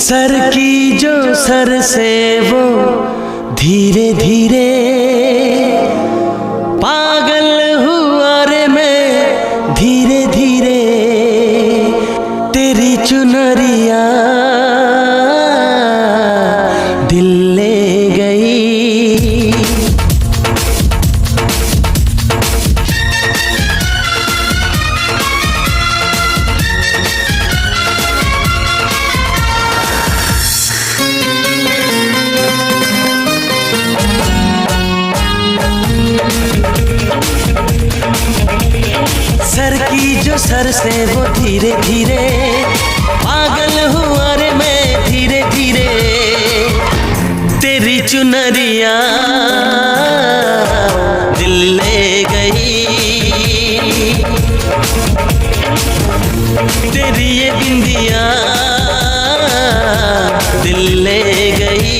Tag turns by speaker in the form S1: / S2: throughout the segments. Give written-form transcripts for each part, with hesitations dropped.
S1: Sir की जो sir से वो धीरे धीरे पागल हुआ रे मैं धीरे धीरे तेरी चुनरिया दिल ले गई। सर की जो सर से वो धीरे धीरे पागल हुआ रे मैं धीरे धीरे तेरी चुनरिया दिल ले गई। तेरी ये बिंदिया दिल ले गई।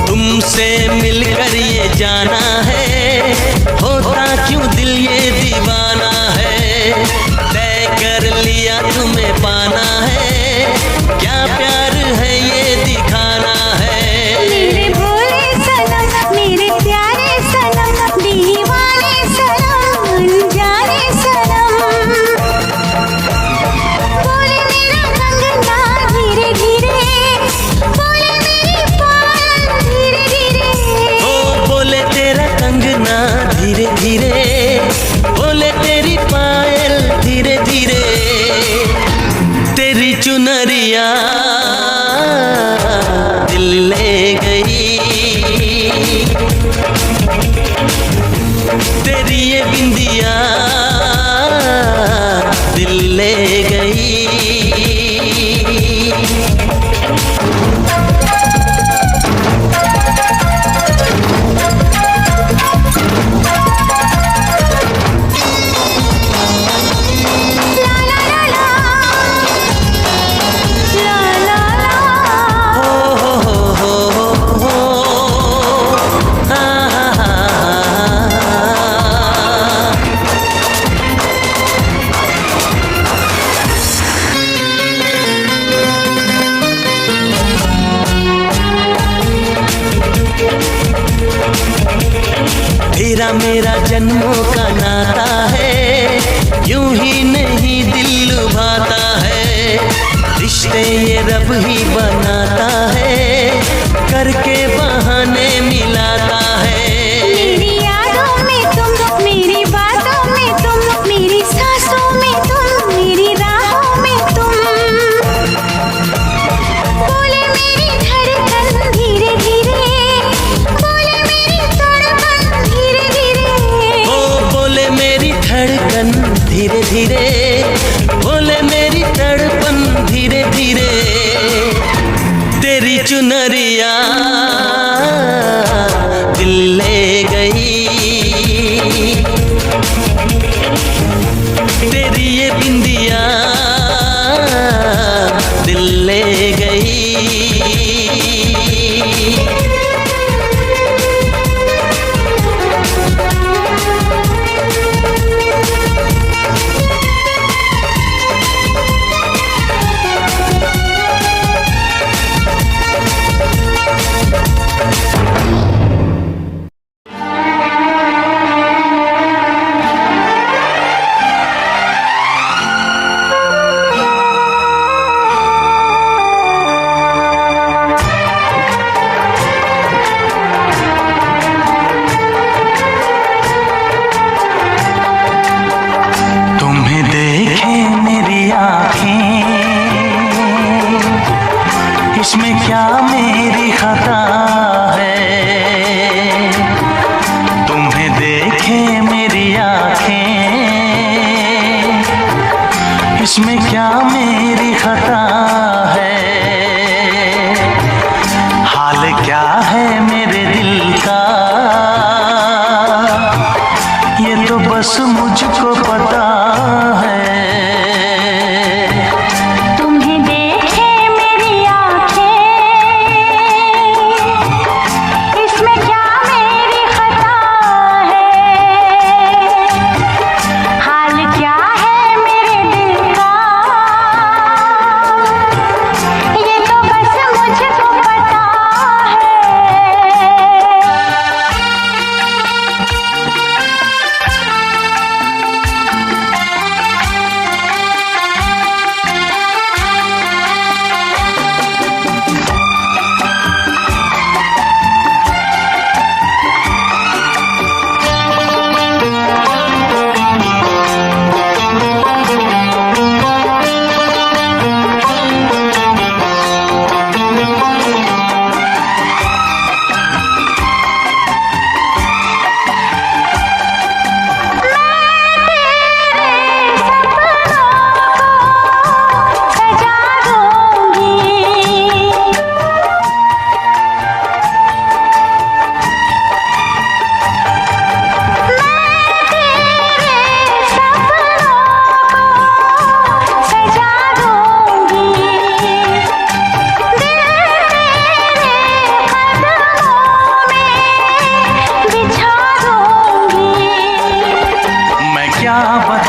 S1: तुमसे मिलकर ये जाना है होता क्यों दिल ये दीवाना है। तय कर लिया तुम्हें पाना है क्या प्यार है ये दिखाना है।
S2: मेरे भोले सनम मेरे प्यारे सनम दीवाने सनम अनजाने सनम बोले मेरा कंगना धीरे धीरे बोले मेरी पायल धीरे धीरे
S1: ओ बोले तेरा कंगना धीरे धीरे बोले तेरी पायल धीरे धीरे तेरी चुनरिया दिल ले गई। तेरी ये बिंदिया दिल ले गई। तेरा मेरा जन्मों का नाता है यूं ही नहीं दिल लुभाता है। रिश्ते ये रब ही बनाता है करके बहाने मिलाता है।
S2: मेरी यादों में तुम मेरी बातों में तुम मेरी सांसों में तुम मेरी राहों में तुम बोले मेरी धड़कन धीरे धीरे बोले मेरी तड़पन धीरे धीरे
S1: ओ बोले मेरी धड़कन धीरे धीरे बोले मेरी तड़पन धीरे धीरे तेरी चुनरिया दिल ले गई। तेरी ये बिंदिया दिल ले गई। इसमें क्या मेरी खता है। तुम्हें देखे मेरी आँखें इसमें क्या मेरी खता है। हाल क्या है मेरे दिल का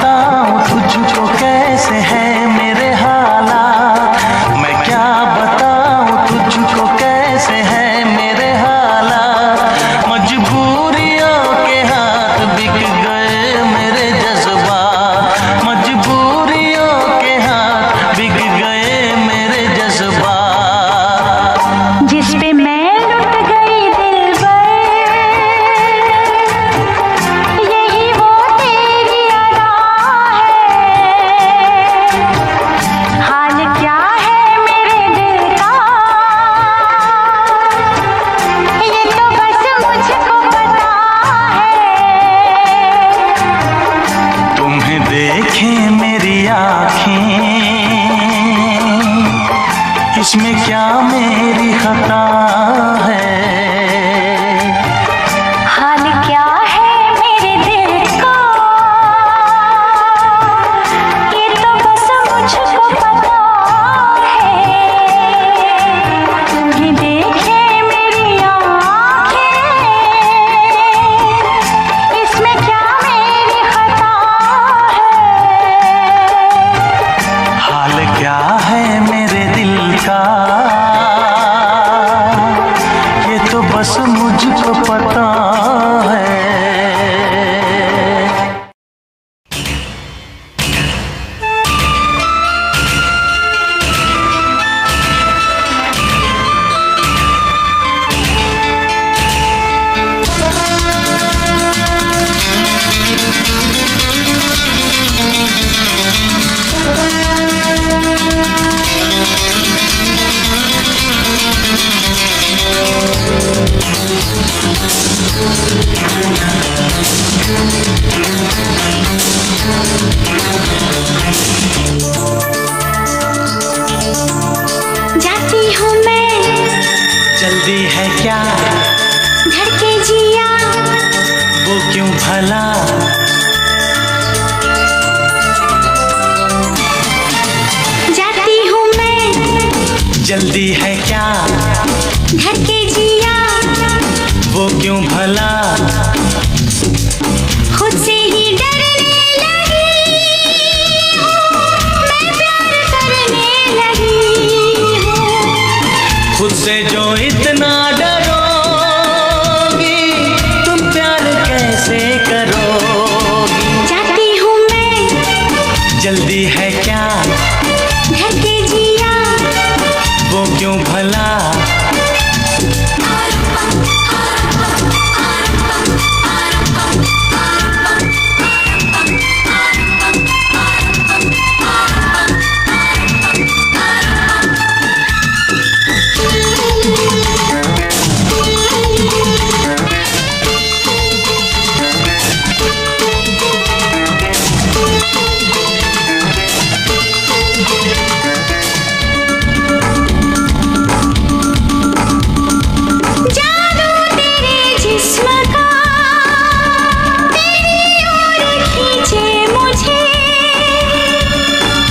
S3: बताऊं तुझको कैसे है मेरे हालात, मैं क्या बताऊं तुझको कैसे है मेरे हालात। मजबूरियों के हाथ बिक गए मेरे जज्बात, मजबूरियों के हाथ बिक गए मेरे जज्बात।
S2: जिस पे मैं लुट गई दिलबर, यही वो तेरी अदा है। हाल क्या है मेरे दिल का, ये तो बस मुझको पता है।
S3: तुम्हें देखें मेरी आँखें, इसमें क्या मेरी खता है।
S2: हाल क्या है मेरे दिल का, ये तो बस मुझको पता है। तुम्हें देखे मेरी आँखें, इसमें क्या मेरी खता है।
S3: हाल क्या है मेरे दिल का, ये तो बस मुझको पता है।
S2: जाती हूँ मैं,
S3: जल्दी है क्या
S2: धड़के जिया,
S3: वो क्यों भला,
S2: जाती हूँ मैं,
S3: जल्दी है क्या
S2: धड़के जिया,
S3: वो क्यों भला।
S2: खुद से ही डरने लगी हूँ, मैं प्यार करने लगी हूँ।
S3: खुद से जो इतना डरोगी, तुम प्यार कैसे करोगी।
S2: जाती हूँ मैं,
S3: जल्दी है क्या
S2: धड़के जिया,
S3: वो क्यों भला।
S2: जादू तेरे जिस्म का तेरी ओर खींचे मुझे,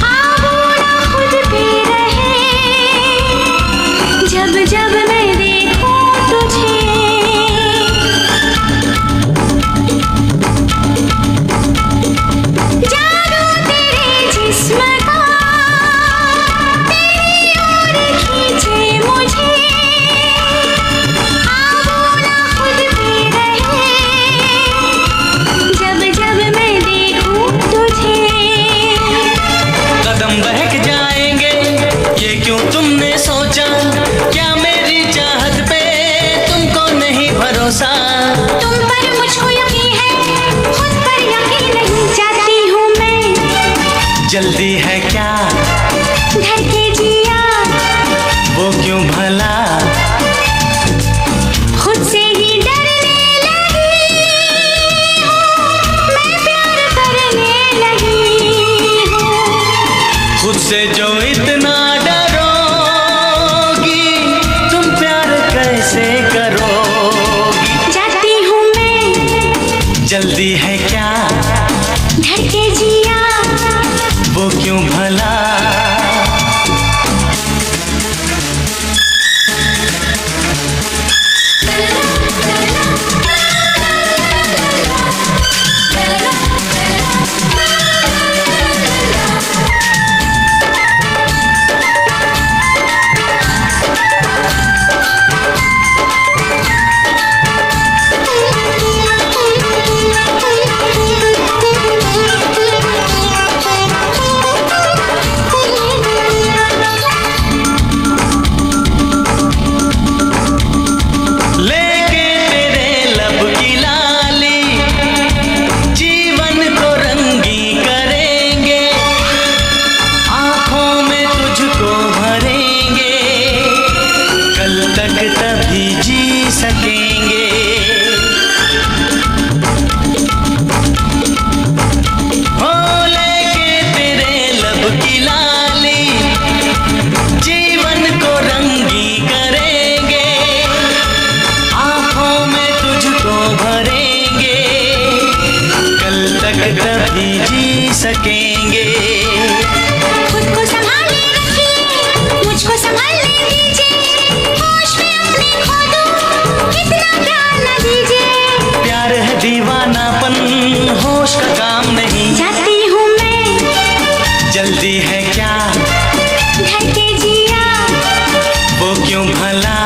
S2: काबू ना खुद पे रहे, जब जब मैं देखूं तुझे। जादू तेरे जिस्म का तेरी ओर खींचे मुझे, जब जब मैं देखूं तुझे।
S1: कदम बहक जाएंगे ये क्यों तुमने सोचा, क्या मेरी चाहत पे तुमको नहीं भरोसा।
S2: तुम पर मुझको यकीन है, खुद पर यकीन नहीं। जाती हूँ मैं,
S3: जल्दी है क्या
S2: धड़के जिया,
S3: वो क्यों भला।
S2: खुद से ही डरने लगी हूँ, मैं प्यार करने लगी हूँ।
S3: खुद से जो इतना डरोगी, तुम प्यार कैसे करोगी।
S2: जाती हूँ मैं,
S3: जल्दी है क्या
S2: धड़के जिया,
S3: वो क्यों भला। सकेंगे।
S2: खुद को संभाले रखिए, मुझको संभालने दीजिए, होश में अपने खो दूं, इतना प्यार न दीजिए।
S3: प्यार है दीवानापन, होश का काम नहीं।
S2: जाती हूँ मैं,
S3: जल्दी है क्या,
S2: घर के जिया,
S3: वो क्यों भला,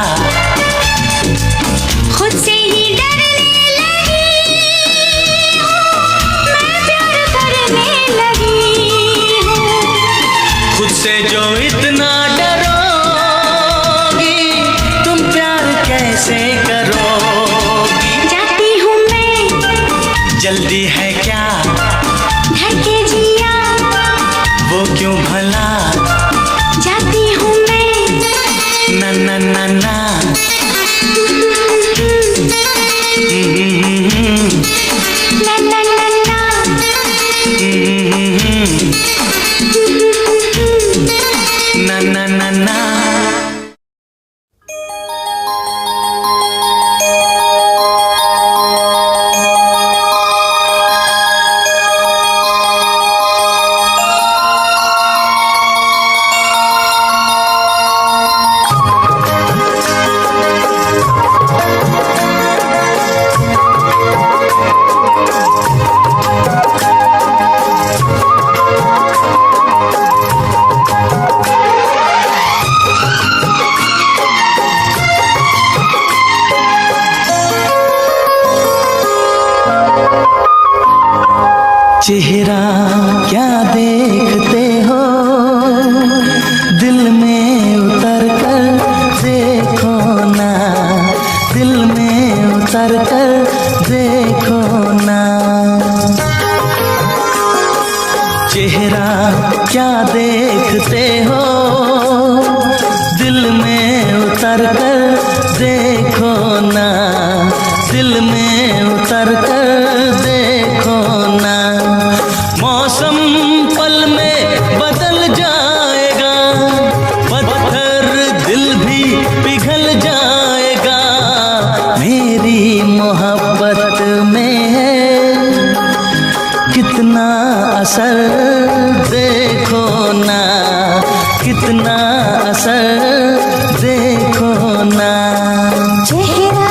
S2: खुद से ही डरने लगी हूँ, मैं प्यार करने लगी हूँ।
S3: खुद से जो इतना डरोगी, तुम प्यार कैसे करोगी।
S2: जाती हूँ मैं,
S3: जल्दी है क्या,
S2: घर के जिया,
S3: वो क्यों भला,
S2: जाती हूँ मैं,
S3: ना ना ना ना।
S2: ला ला ला ला,
S3: ना ना ना ना। चेहरा क्या देखते हो, दिल में उतर कर देखो ना, दिल में उतर कर देखो ना। चेहरा क्या देखते हो, दिल में उतर कर देखो ना, दिल में उतर कर देखो ना। मौसम पल में बदल जाएगा, पत्थर दिल भी पिघल जाएगा। मेरी मोहब्बत में है कितना असर देखो ना, कितना असर देखो ना।
S2: चेहरा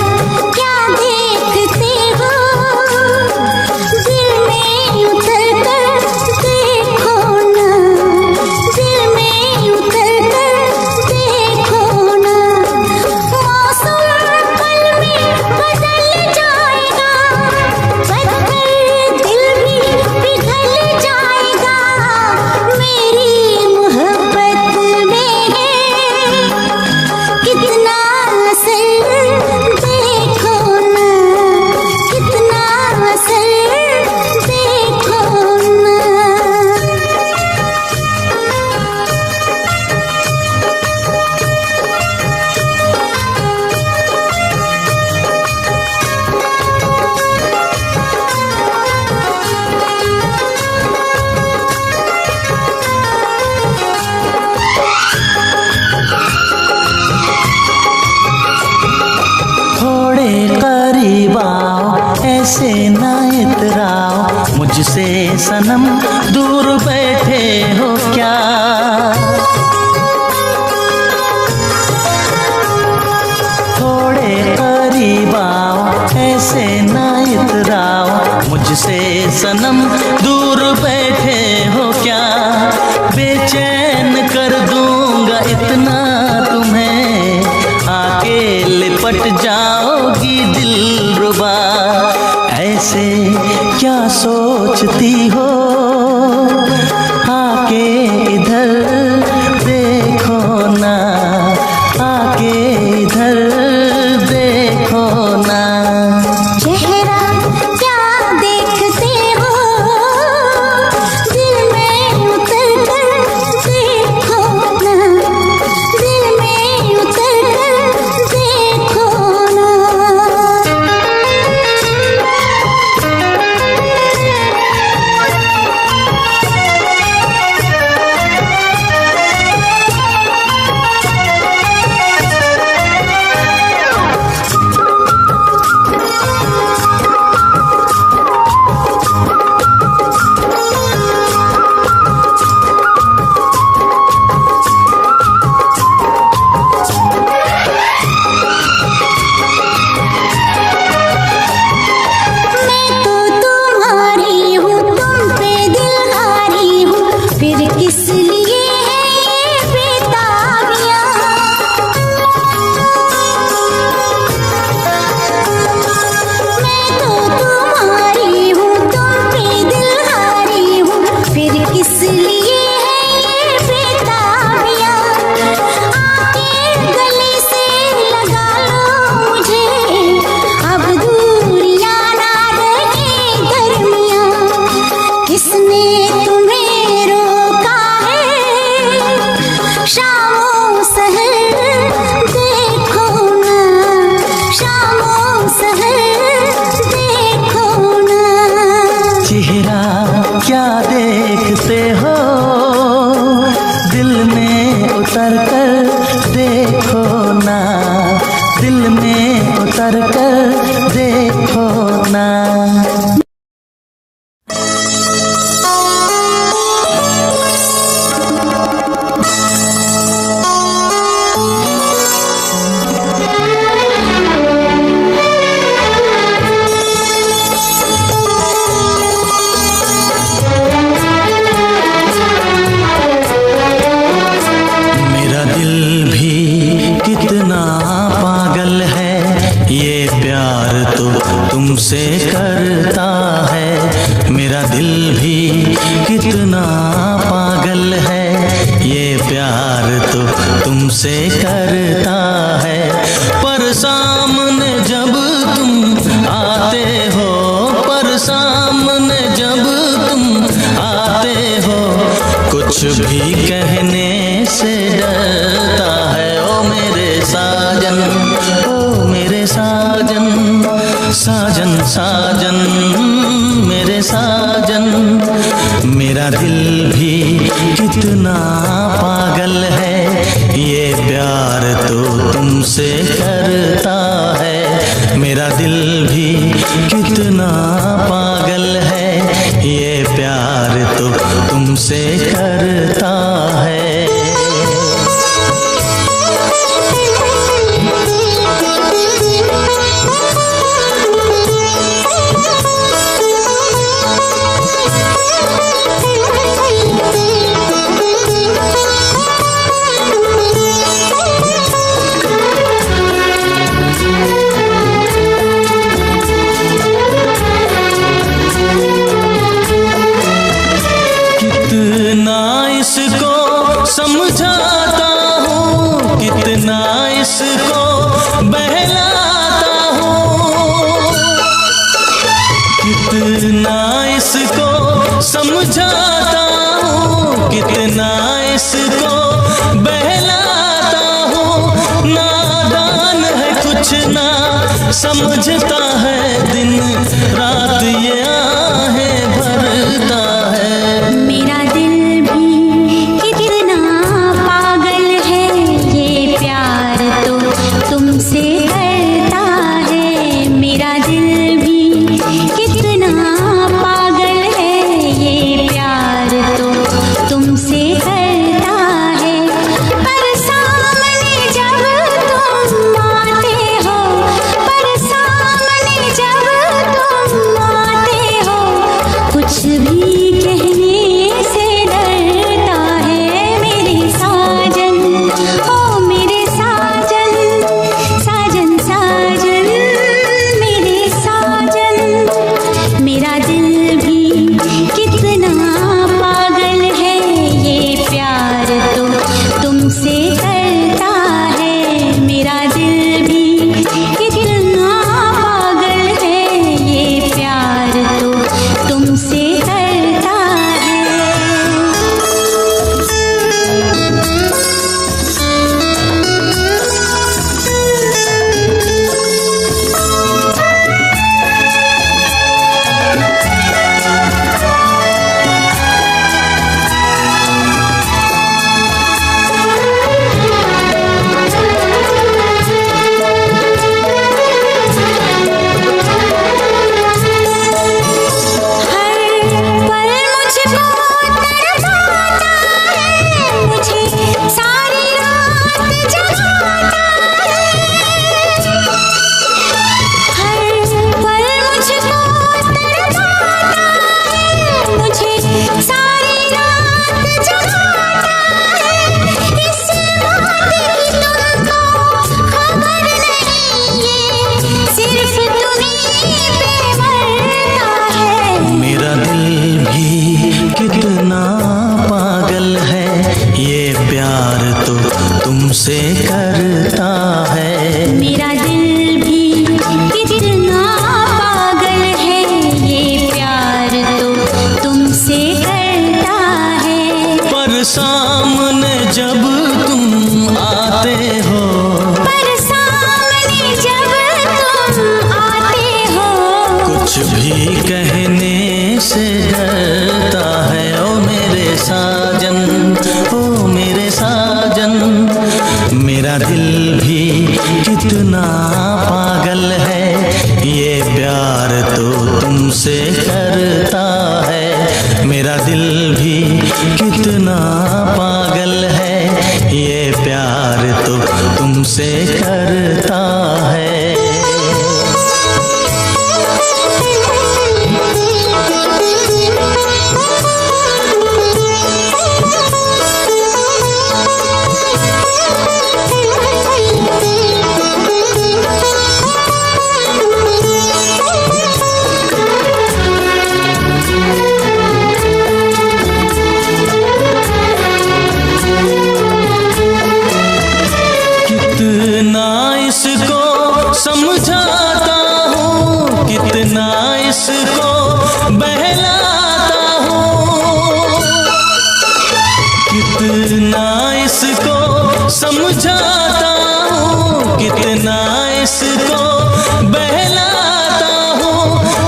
S2: क्या देखते हो, दिल में उतर कर देखो ना, दिल में उतर कर देखो ना। मौसम पल में बदल जाएगा, पत्थर दिल भी पिघल जाएगा। मेरी मोहब्बत में है कितना असर देखो ना, कितना असर देखो ना।
S3: थोड़े करीब आओ, ऐसे ना इतराओ, मुझसे सनम दूर बैठे हो क्या। थोड़े करीब आओ, ऐसे ना इतराओ, मुझसे सनम दूर बैठे हो क्या। बेचैन कर दूंगा इतना तुम्हें, आके लिपट जाओगी दिलरुबा। ऐसे क्या सोचती हो, आके इधर देखो ना, आके इधर देखो ना।
S2: चेहरा क्या देखते हो, किस लिए है ये बेताबियां, आके गले से लगा लो मुझे, अब दूरियां ना रहे दरमियां। किसने तुम्हें रोका है, शामों सहर देखो ना, शामों सहर देखो ना।
S3: चेहरा क्या देखते हो, दिल में उतर कर देखो ना, दिल में उतर कर देखो ना। मेरा दिल भी कितना पागल है, ये प्यार तो तुमसे करता है। मेरा दिल भी कितना पागल है, ये प्यार तो तुमसे करता है। पर सामने जब तुम आते हो, पर सामने जब तुम आते हो, कुछ भी कहने से डरता है। ओ मेरे साजन, ओ मेरे साजन, साजन साजन मेरे साजन। मेरा दिल भी कितना पागल है, ये प्यार तो तुमसे करता है। मेरा दिल भी कितना पागल है, ये प्यार तो तुमसे करता है। कितना इसको
S1: सामने जब तुम आते हो,
S2: पर सामने जब तुम आते हो,
S1: कुछ भी कहने से डरता है। ओ मेरे साजन, ओ मेरे साजन, मेरा दिल भी कितना पागल है, ये प्यार तो तुमसे करता है। मेरा दिल भी कितना पागल है, ये प्यार तो तुमसे करता है। कितना इसको समझाता हूँ, कितना इसको बहलाता हूँ, कितना इसको समझाता हूँ, कितना इसको बहलाता हूँ।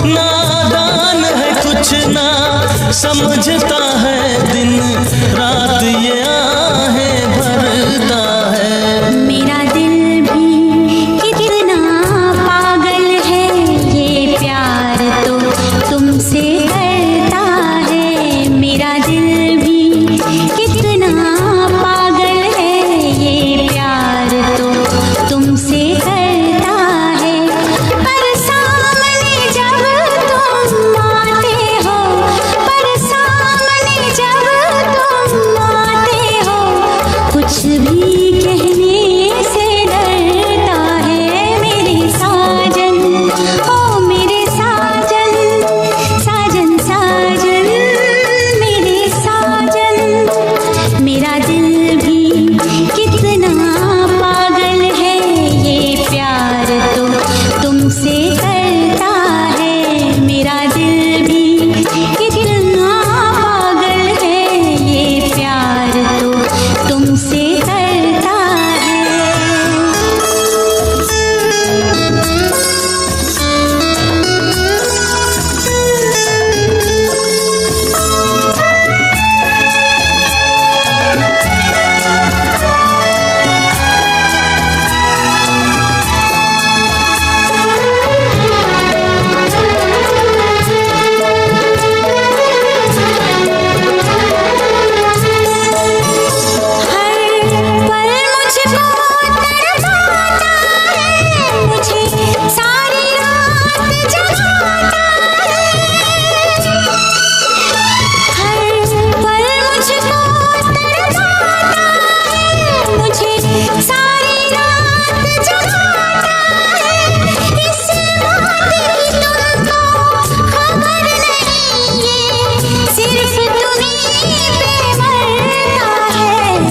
S1: नादान है कुछ ना समझता है, दिन रात ये आहें भरता है।
S2: मेरा दिल भी कितना पागल है, ये प्यार तो तुमसे करता है। मेरा दिल भी कितना पागल है, ये प्यार तो तुमसे करता है। पर सामने जब तुम आते हो, पर सामने जब तुम आते हो, कुछ भी कहने से डरता है। मेरे साजन, ओ मेरे साजन, साजन साजन, मेरे साजन, मेरा दिल भी कितना पागल है, ये प्यार तो तुमसे करता है। मेरा दिल भी कितना पागल है, ये प्यार तो तुमसे करता है।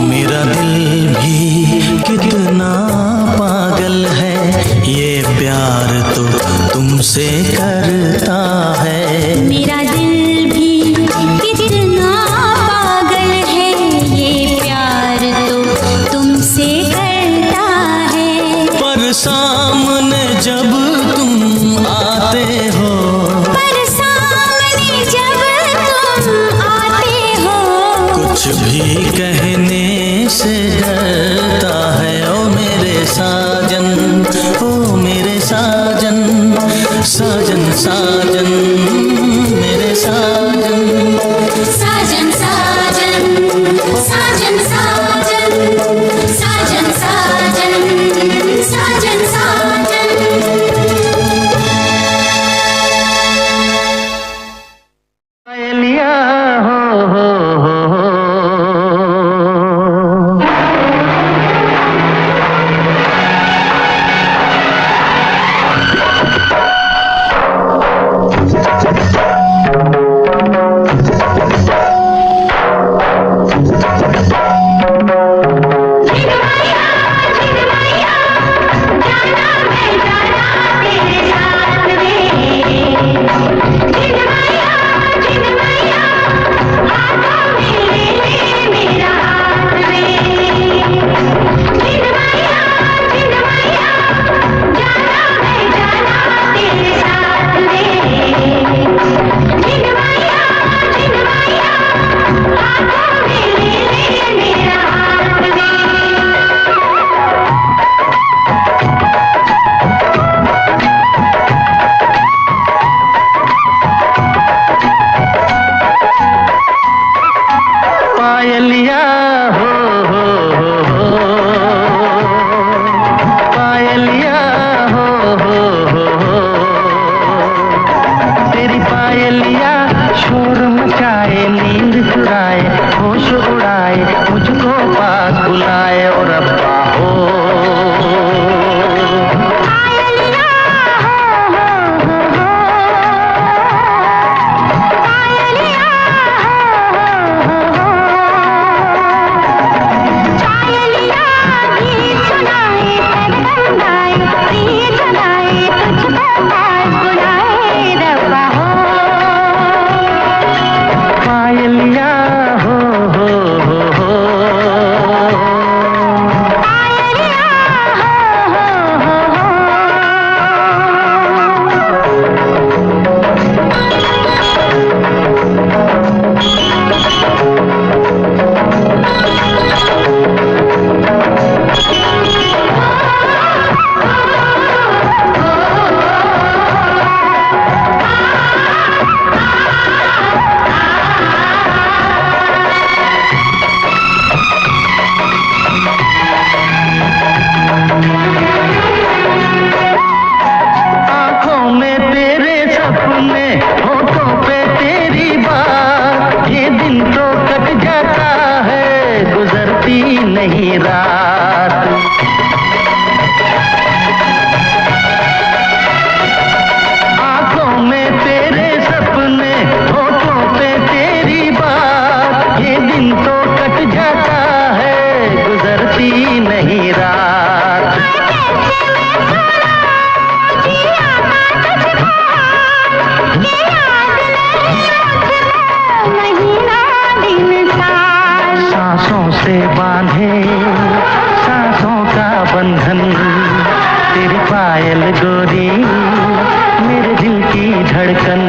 S1: मेरा दिल भी कितना पागल है, ये प्यार तो तुमसे करता है।
S2: मेरा दिल भी कितना पागल है, ये प्यार तो तुमसे करता है।
S1: पर सामने जब तुम आते हो,
S2: पर सामने जब तुम आते हो,
S1: कुछ भी कहने से डरता है। ओ मेरे साजन, ओ मेरे साजन, साजन साजन, मेरे साजन।
S2: साजन साजन, साजन साजन, साजन साजन, साजन साजन।
S1: लिया हो।
S3: सांसों से बांधे सांसों का बंधन, तेरी पायल गोरी मेरे दिल की धड़कन।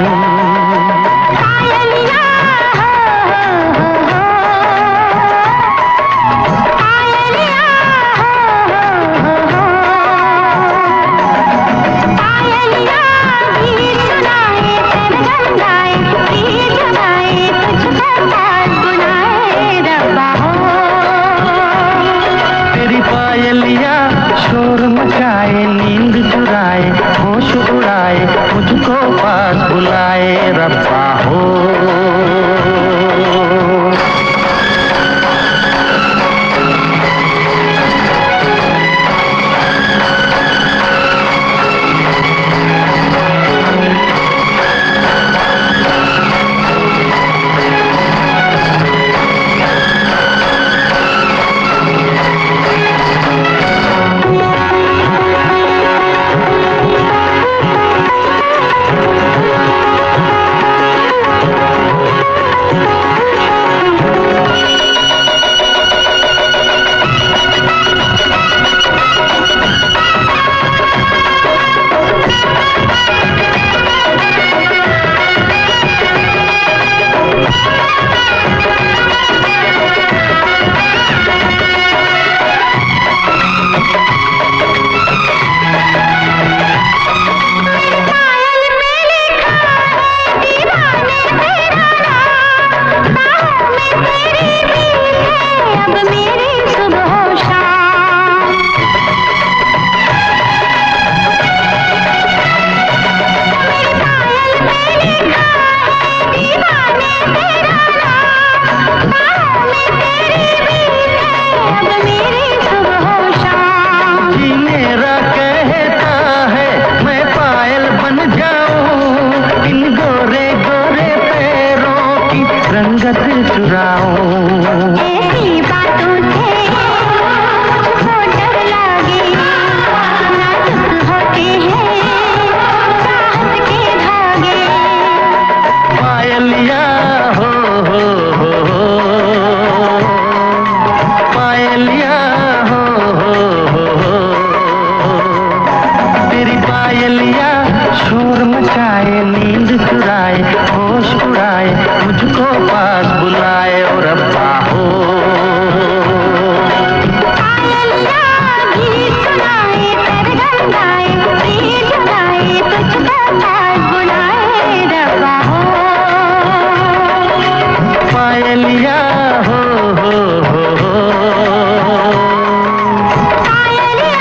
S3: शोर मचाए, नींद चुराए, होश उड़ाए, मुझको पास बुलाए रब्बा हो। रंगत चुराऊं
S2: ऐसी बातों से मुझको डर लागे, नाजुक होते हैं चाहत के धागे।
S3: पायलिया हो पायलिया हो तेरी पायलिया शोर मचाए, नींद चुराए, होश उड़ाए, मुझको पास बुलाए और रब्बा हो।
S2: पायलिया गीत सुनाए, सरगम गाए, प्रीत जगाए, तुझको पास बुलाए रब्बा हो।
S3: पायलिया हो
S2: पायलिया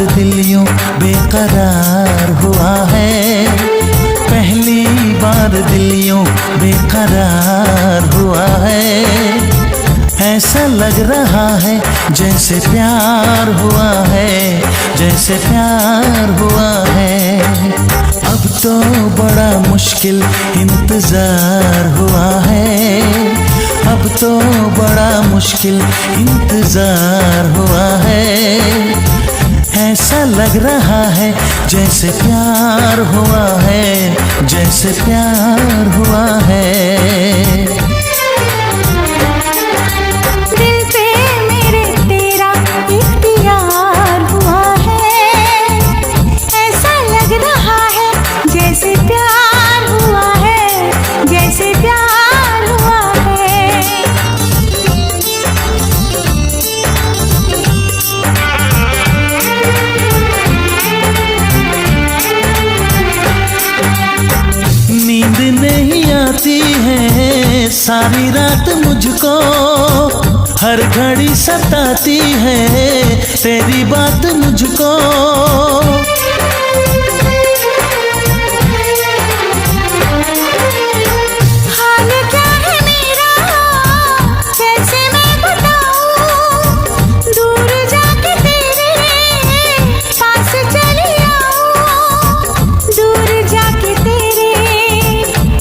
S1: दिल यूं बेकरार हुआ है, पहली बार दिल यूं बेकरार हुआ है। ऐसा लग रहा है जैसे प्यार हुआ है, जैसे प्यार हुआ है। अब तो बड़ा मुश्किल इंतजार हुआ है, अब तो बड़ा मुश्किल इंतजार हुआ है। ऐसा लग रहा है जैसे प्यार हुआ है, जैसे प्यार हुआ है।
S2: दिल पे मेरे तेरा इख्तियार हुआ है, ऐसा लग रहा है जैसे प्यार हुआ है, जैसे प्यार हुआ है।
S1: नींद नहीं आती है सारी रात मुझको, हर घड़ी सताती है तेरी बात मुझको।
S2: हाल क्या है मेरा कैसे मैं बताऊं, दूर जाके तेरे पास चली आऊं, दूर जाके तेरे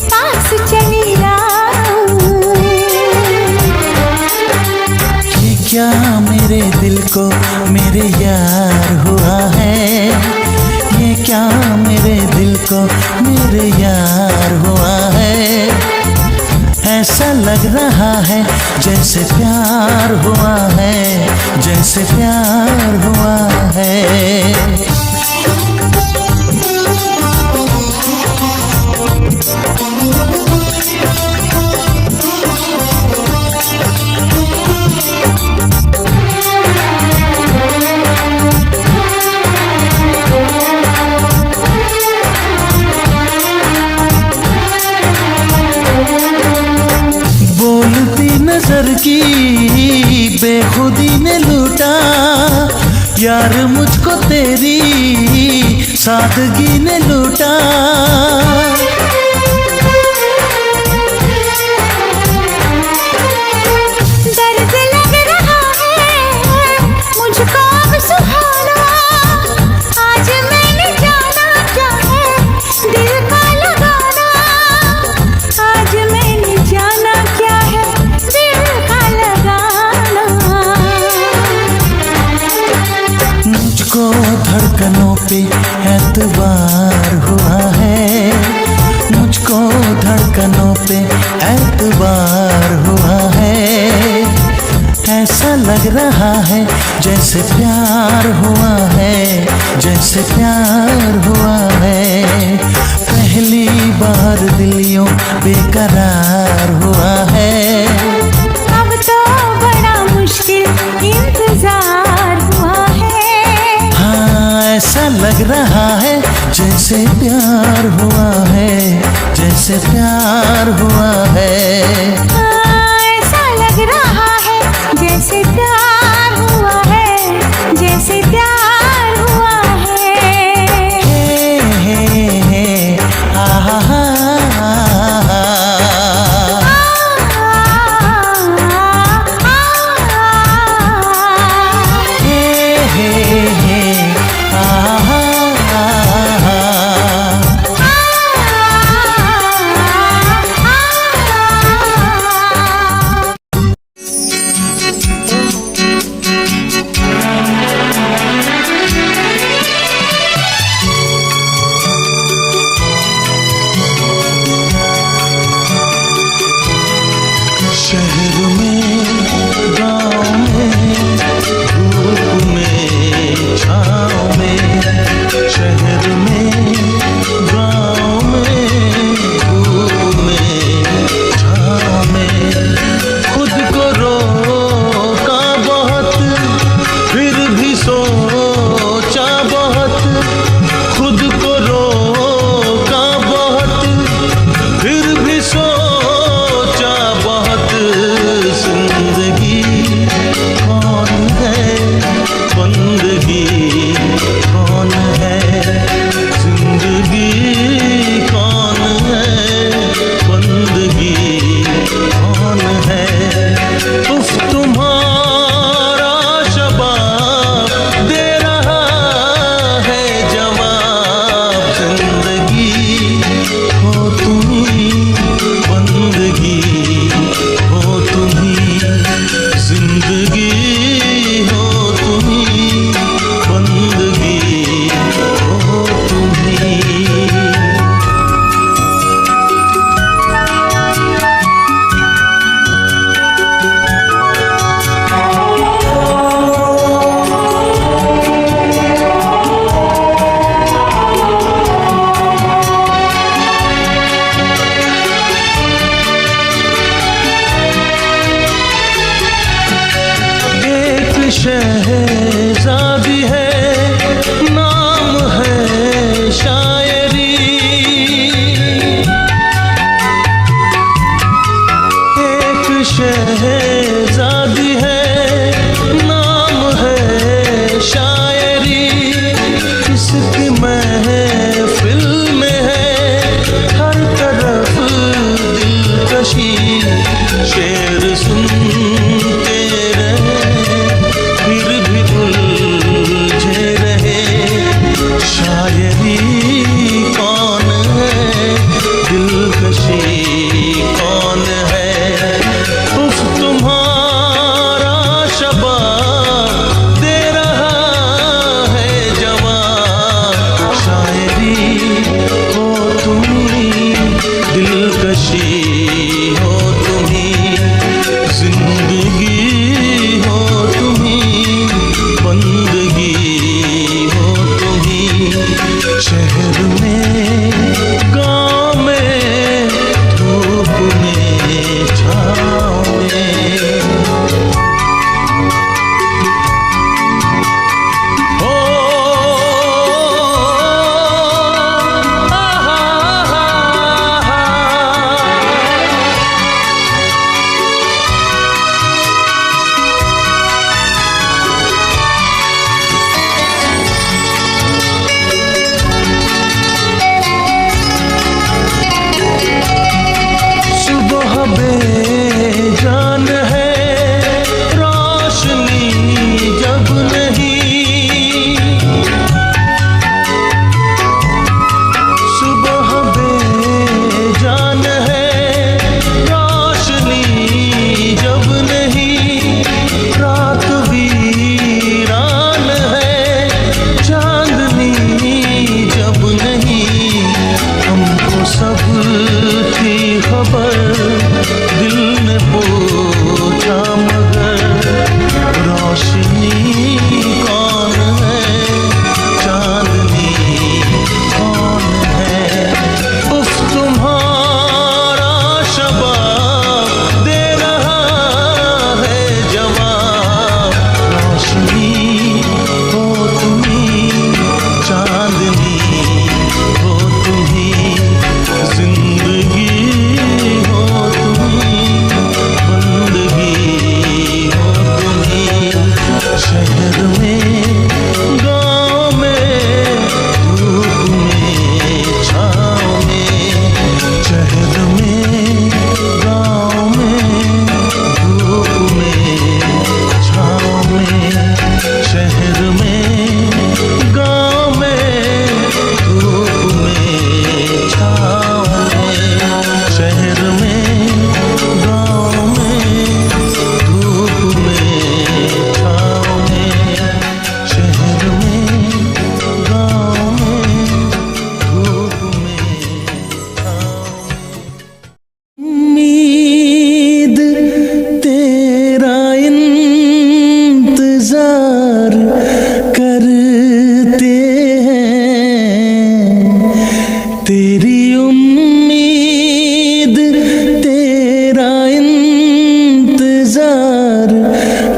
S2: पास चली आऊं।
S1: ये क्या मेरे दिल को मेरे यार हुआ है, ये क्या मेरे दिल को मेरे यार हुआ है। ऐसा लग रहा है जैसे प्यार हुआ है, जैसे प्यार हुआ है। बोलती नजर की बेखुदी ने लूटा, यार मुझको तेरी सादगी ने लूटा।
S2: दर्द लग रहा है मुझको अब सुहाना, आज मैंने जाना क्या है दिल का लगाना, आज मैंने जाना क्या है दिल का लगाना।
S1: मुझको धड़कनों पे एतबार हुआ है, मुझको धड़कनों पे एतबार हुआ है। ऐसा लग रहा है जैसे प्यार हुआ है, जैसे प्यार हुआ है। पहली बार दिल यूं बेकरार हुआ है,
S2: अब तो बड़ा मुश्किल इंतजार हुआ है।
S1: हाँ ऐसा लग रहा है जैसे प्यार हुआ है, जैसे प्यार हुआ है।
S2: ऐसा लग रहा है जैसे प्यार हुआ है, जैसे प्यार हुआ है।
S1: हे आहा हा शहर में गाँव में धूप में छाँव में, शहर में गाँव में धूप में छाँव में। खुद को रोका बहुत फिर भी सोचा बहुत, खुद को रोका बहुत फिर भी सोचा बहुत। जिंदगी कौन है बंदगी कौन है, जिंदगी कौन है बंदगी कौन है। उफ तुम्हारा शबाब दे रहा है जवाब, जिंदगी हो तुम्ही बंदगी हो तुम्ही, जिंदगी हो तुम्ही बंदगी हो तुम्ही। शहजादी है नाम है शायरी, एक शहजादी है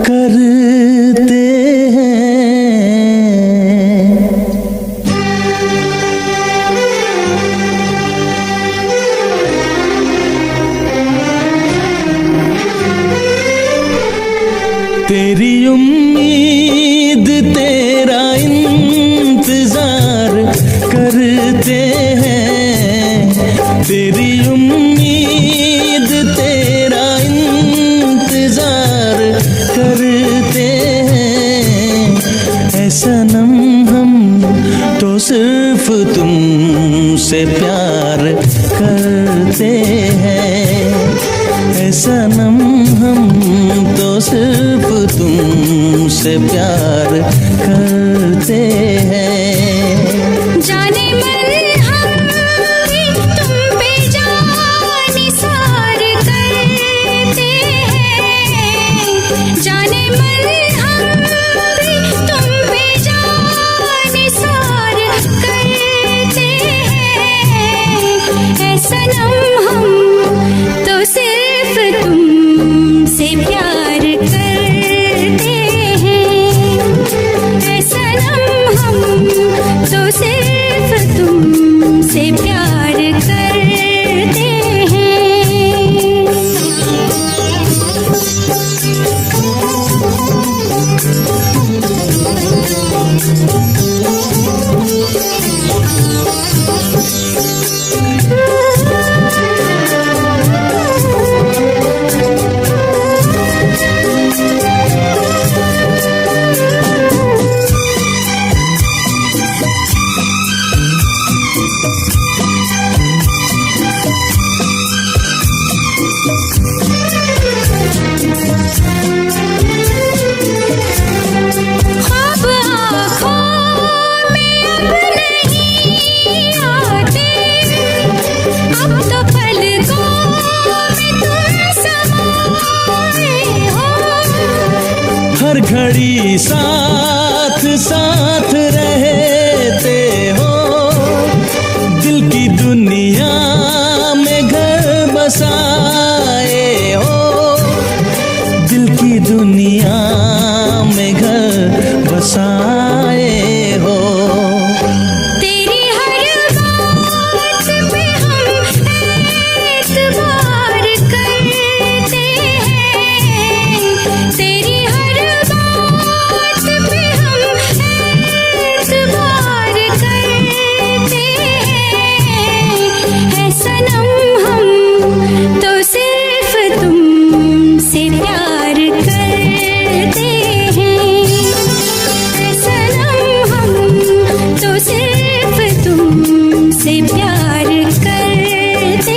S1: करते हैं। तेरी उम्मीद तेरा इंतजार करते हैं, तेरी उम्मीद तेरा इंतजार करते हैं। ऐ सनम हम तो सिर्फ तुमसे प्यार करते हैं, ऐ सनम हम तो सिर्फ तुमसे प्यार करते हैं।
S2: जाने मन हम भी तुम पे जान निसार करते हैं, जाने मन हम भी तुम पे जान निसार करते हैं। ऐ सनम हम तो सिर्फ तुमसे प्यार करते हैं, ऐ सनम हम तो सिर्फ तुमसे प्यार करते हैं। ख्वाब आँखों में अब नहीं आते, अब तो पलकों में तुम समाए हो।
S1: हर घड़ी साथ साथ रहते हो, दिल की दुनिया में घर बसाए हो, दिल की दुनिया में घर बसाए हो।
S2: तेरी हर बात पे हम एतबार करते हैं, तेरी हर बात पे हम एतबार करते हैं। ऐ सनम हम तो सिर्फ तुमसे प्यार करते हैं, ऐ सनम हम तो सिर्फ तुमसे प्यार करते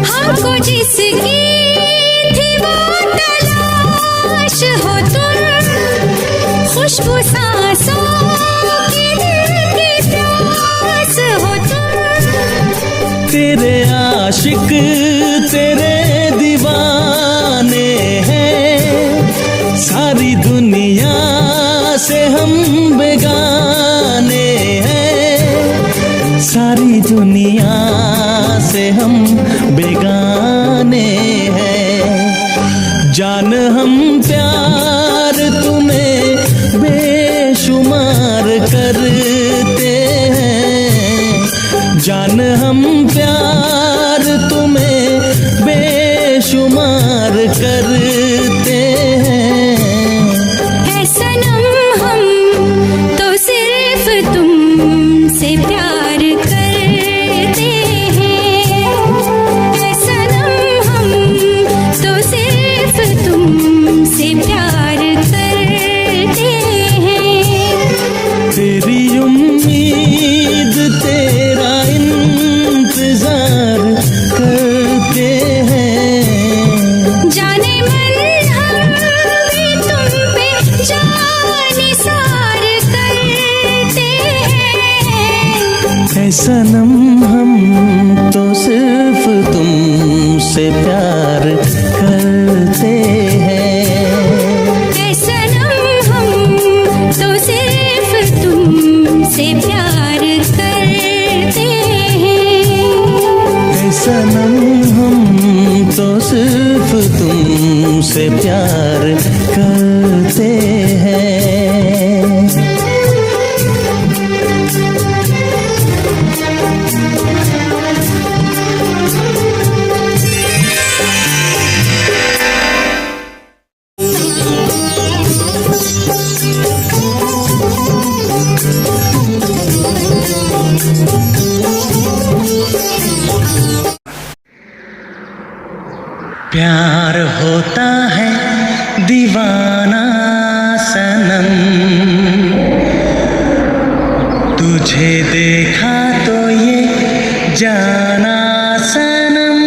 S2: हमको जिसकी थी वो तलाश हो तुम, खुशबू सांसों की दिल की प्यास हो तुम।
S1: तेरे आशिक तेरे दीवाने हैं, सारी दुनिया से हम बेगाने हैं, सारी दुनिया से हम बेगाने हैं। जान हम प्यार तुम्हें बेशुमार करते हैं, जान हम प्यार तुम्हें बेशुमार करते हैं।
S2: ऐ सनम हम तो सिर्फ तुमसे प्यार करते हैं, ऐ सनम हम तो सिर्फ तुमसे प्यार करते हैं।
S1: सनम हम तो सिर्फ तुमसे प्यार करते हैं।
S2: ऐ सनम हम तो सिर्फ तुमसे प्यार करते हैं।
S1: ऐ सनम हम तो सिर्फ तुमसे प्यार करते हैं। प्यार होता है दीवाना सनम, तुझे देखा तो ये जाना सनम।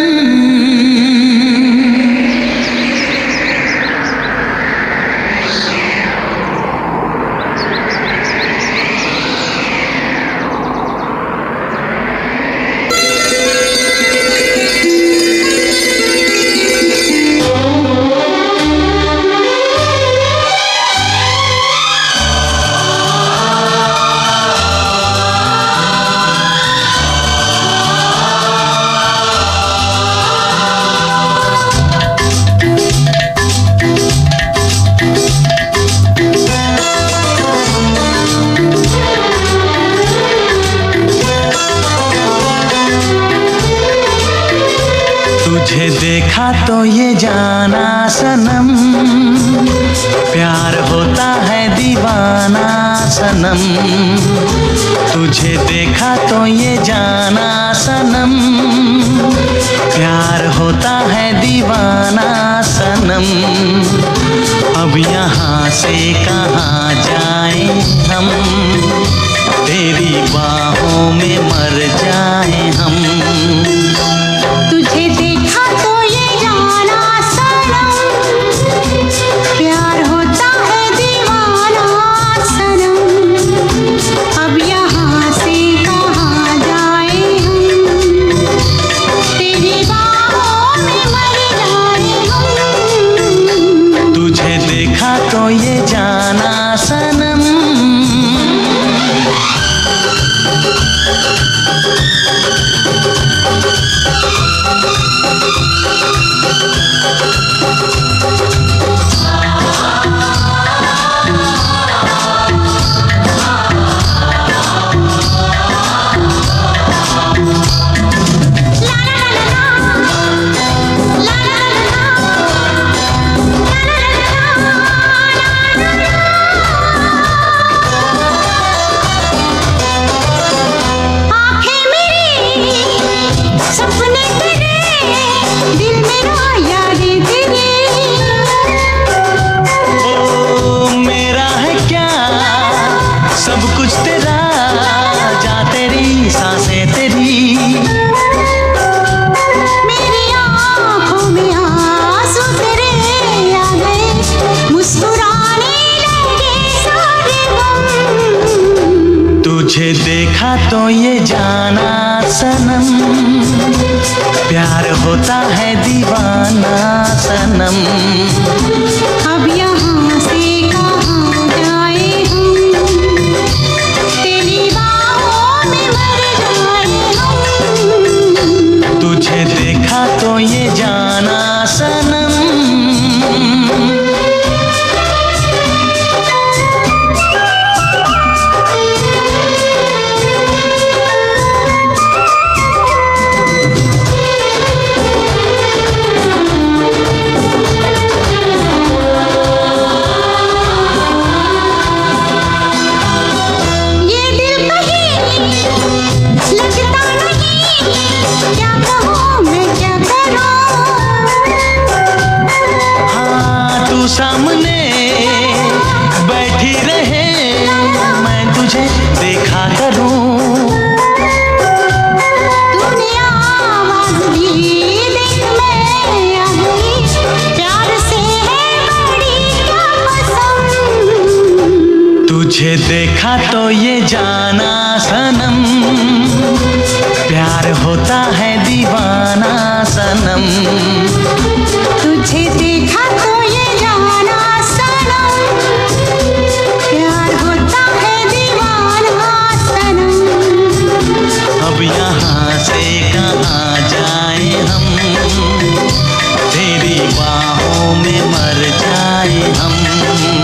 S1: तुझे देखा तो ये जाना सनम, प्यार होता है दीवाना सनम। तुझे देखा तो ये जाना सनम, प्यार होता है दीवाना सनम। अब यहाँ से कहाँ जाएं हम, तेरी बाहों में मर जाएं हम।
S2: तुझे देखा तो ये जाना सनम, प्यार होता है दीवाना सनम। अब यहाँ से कहाँ जाए हम, तेरी बाहों में मर जाए हम।
S1: तुझे देखा तो ये जाना सनम। तुझे देखा तो ये जाना सनम, प्यार होता है दीवाना सनम।
S2: अब यहाँ से कहाँ जाए हम, तेरी बाहों में मर जाए हम।
S1: तुझे देखा तो ये जाना सनम। सामने बैठी रहे मैं तुझे देखा करूं।
S2: तूने आवाज़ दी देख मैं आ गई, प्यार से है बड़ी क्या कसम।
S1: तुझे देखा तो ये जाना सनम, प्यार होता है दीवाना सनम,
S2: तुझे देखा तो ये जाना सनम, प्यार होता है दीवाना सनम।
S1: अब यहाँ से कहाँ जाए हम, तेरी बाहों में मर जाए हम।